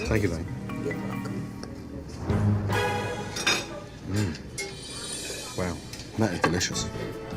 Thank you, mate. You're welcome. Wow, that is delicious.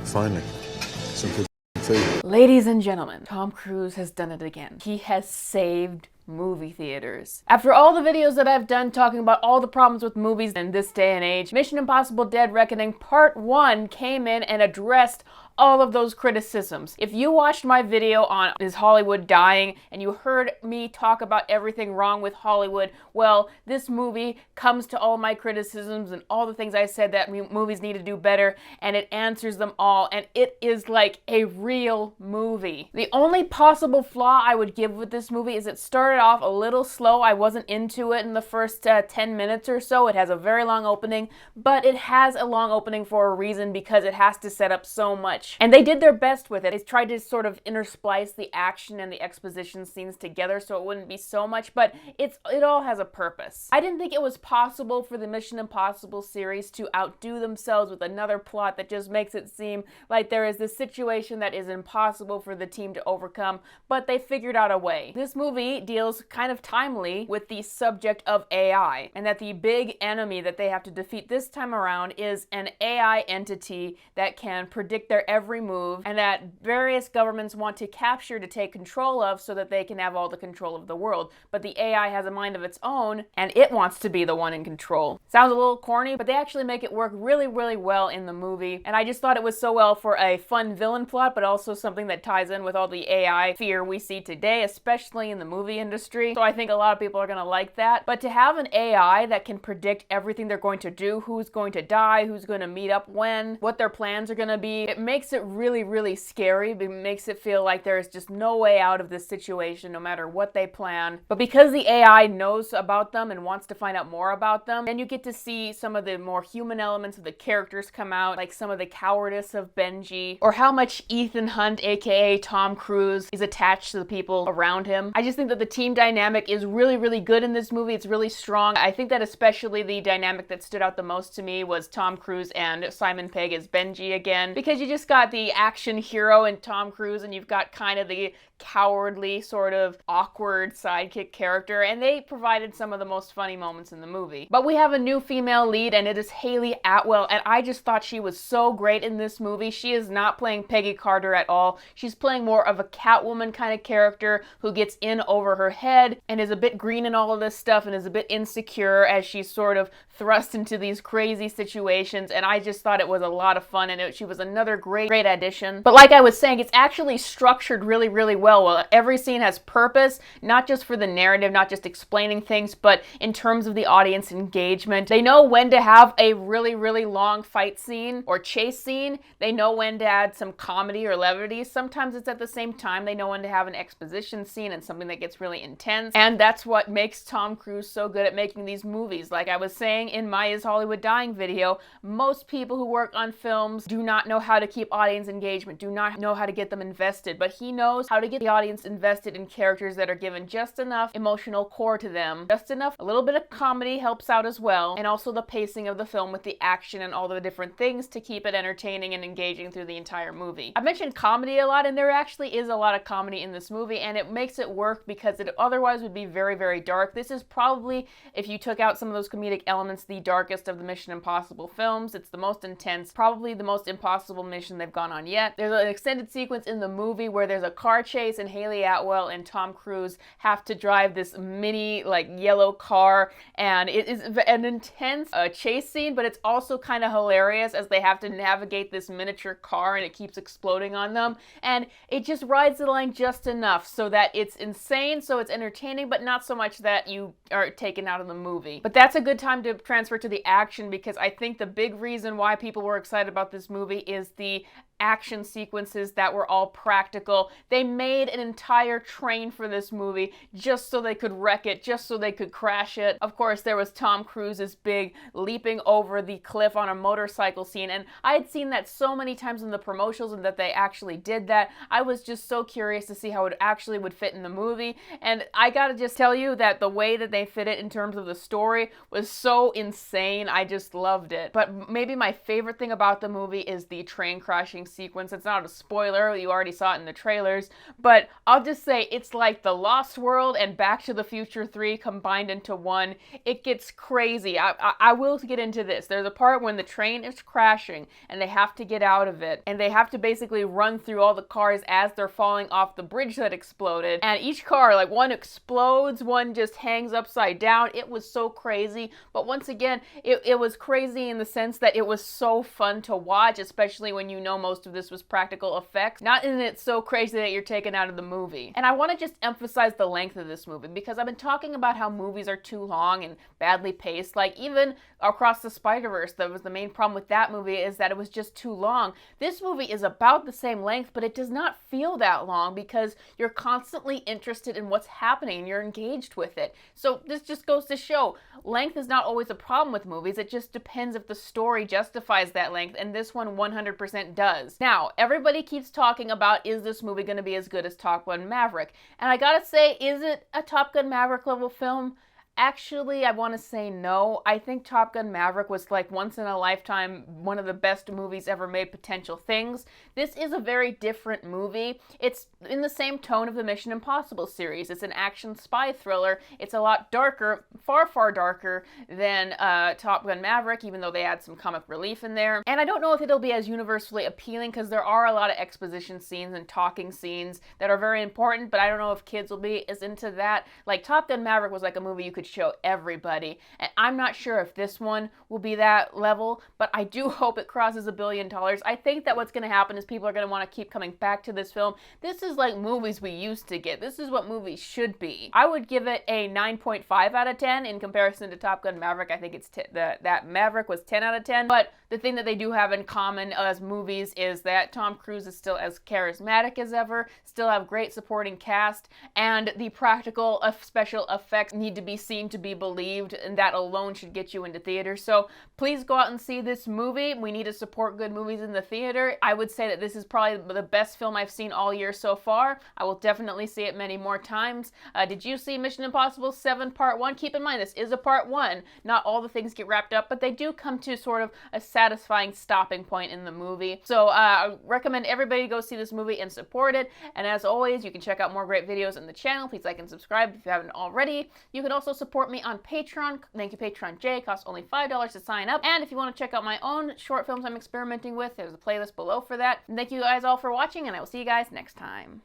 Finally, some good food. Ladies and gentlemen, Tom Cruise has done it again. He has saved movie theaters. After all the videos that I've done talking about all the problems with movies in this day and age, Mission Impossible Dead Reckoning Part 1 came in and addressed all of those criticisms. If you watched my video on Is Hollywood Dying and you heard me talk about everything wrong with Hollywood, well, this movie comes to all my criticisms and all the things I said that movies need to do better, and it answers them all, and it is like a real movie. The only possible flaw I would give with this movie is it started off a little slow. I wasn't into it in the first 10 minutes or so. It has a very long opening, but it has a long opening for a reason because it has to set up so much. And they did their best with it. They tried to sort of intersplice the action and the exposition scenes together so it wouldn't be so much, but it all has a purpose. I didn't think it was possible for the Mission Impossible series to outdo themselves with another plot that just makes it seem like there is this situation that is impossible for the team to overcome, but they figured out a way. This movie deals kind of timely with the subject of AI, and that the big enemy that they have to defeat this time around is an AI entity that can predict their every move, and that various governments want to capture to take control of so that they can have all the control of the world. But the AI has a mind of its own, and it wants to be the one in control. Sounds a little corny, but they actually make it work really, really well in the movie, and I just thought it was so well for a fun villain plot, but also something that ties in with all the AI fear we see today, especially in the movie industry. So I think a lot of people are gonna like that. But to have an AI that can predict everything they're going to do, who's going to die, who's going to meet up when, what their plans are gonna be, it makes it really, really scary. It makes it feel like there is just no way out of this situation no matter what they plan. But because the AI knows about them and wants to find out more about them, then you get to see some of the more human elements of the characters come out, like some of the cowardice of Benji, or how much Ethan Hunt, aka Tom Cruise, is attached to the people around him. I just think that the team dynamic is really, really good in this movie. It's really strong. I think that especially the dynamic that stood out the most to me was Tom Cruise and Simon Pegg as Benji again, because you just got the action hero in Tom Cruise and you've got kind of the cowardly, sort of awkward sidekick character, and they provided some of the most funny moments in the movie. But we have a new female lead, and it is Hayley Atwell, and I just thought she was so great in this movie. She is not playing Peggy Carter at all. She's playing more of a Catwoman kind of character who gets in over her head and is a bit green in all of this stuff and is a bit insecure as she's sort of thrust into these crazy situations, and I just thought it was a lot of fun, and she was another great addition. But like I was saying, it's actually structured really, really well. Every scene has purpose, not just for the narrative, not just explaining things, but in terms of the audience engagement. They know when to have a really, really long fight scene or chase scene. They know when to add some comedy or levity. Sometimes it's at the same time. They know when to have an exposition scene and something that gets really intense. And that's what makes Tom Cruise so good at making these movies. Like I was saying in my Is Hollywood Dying video, most people who work on films do not know how to keep audience engagement, do not know how to get them invested, but he knows how to get the audience invested in characters that are given just enough emotional core to them, just enough. A little bit of comedy helps out as well, and also the pacing of the film with the action and all the different things to keep it entertaining and engaging through the entire movie. I mentioned comedy a lot, and there actually is a lot of comedy in this movie, and it makes it work because it otherwise would be very, very dark. This is probably, if you took out some of those comedic elements, the darkest of the Mission Impossible films. It's the most intense, probably the most impossible mission they've gone on yet. There's an extended sequence in the movie where there's a car chase and Hayley Atwell and Tom Cruise have to drive this mini, like, yellow car, and it is an intense chase scene, but it's also kind of hilarious as they have to navigate this miniature car and it keeps exploding on them, and it just rides the line just enough so that it's insane, so it's entertaining, but not so much that you are taken out of the movie. But that's a good time to transfer to the action, because I think the big reason why people were excited about this movie is the action sequences that were all practical. They made an entire train for this movie just so they could wreck it, just so they could crash it. Of course, there was Tom Cruise's big leaping over the cliff on a motorcycle scene, and I had seen that so many times in the promotions and that they actually did that. I was just so curious to see how it actually would fit in the movie, and I gotta just tell you that the way that they fit it in terms of the story was so insane. I just loved it. But maybe my favorite thing about the movie is the train crashing sequence. It's not a spoiler, you already saw it in the trailers, but I'll just say it's like The Lost World and Back to the Future 3 combined into one. It gets crazy. I will get into this. There's a part when the train is crashing and they have to get out of it, and they have to basically run through all the cars as they're falling off the bridge that exploded, and each car, like, one explodes, one just hangs upside down. It was so crazy, but once again, it was crazy in the sense that it was so fun to watch, especially when you know most of this was practical effects. Not in it so crazy that you're taken out of the movie. And I want to just emphasize the length of this movie, because I've been talking about how movies are too long and badly paced. Like, even Across the Spider-Verse, that was the main problem with that movie, is that it was just too long. This movie is about the same length, but it does not feel that long because you're constantly interested in what's happening and you're engaged with it. So this just goes to show length is not always a problem with movies. It just depends if the story justifies that length, and this one 100% does. Now, everybody keeps talking about, is this movie going to be as good as Top Gun Maverick? And I gotta say, is it a Top Gun Maverick level film? Actually, I want to say no. I think Top Gun Maverick was like once in a lifetime, one of the best movies ever made, potential things. This is a very different movie. It's in the same tone of the Mission Impossible series. It's an action spy thriller. It's a lot darker, far, far darker than Top Gun Maverick, even though they add some comic relief in there. And I don't know if it'll be as universally appealing because there are a lot of exposition scenes and talking scenes that are very important, but I don't know if kids will be as into that. Like, Top Gun Maverick was like a movie you could show everybody, and I'm not sure if this one will be that level, but I do hope it crosses $1 billion. I think that what's going to happen is people are going to want to keep coming back to this film. This is like movies we used to get. This is what movies should be. I would give it a 9.5 out of 10 in comparison to Top Gun Maverick. I think it's that Maverick was 10 out of 10, but the thing that they do have in common as movies is that Tom Cruise is still as charismatic as ever, still have great supporting cast, and the practical special effects need to be seen to be believed, and that alone should get you into theaters. So please go out and see this movie. We need to support good movies in the theater. I would say that this is probably the best film I've seen all year so far. I will definitely see it many more times. Did you see Mission Impossible 7 Part 1? Keep in mind, this is a Part 1. Not all the things get wrapped up, but they do come to sort of a satisfying stopping point in the movie. So I recommend everybody go see this movie and support it. And as always, you can check out more great videos on the channel. Please like and subscribe if you haven't already. You can also support me on Patreon. Thank you, Patreon J. Costs only $5 to sign up. And if you want to check out my own short films I'm experimenting with, there's a playlist below for that. And thank you guys all for watching, and I will see you guys next time.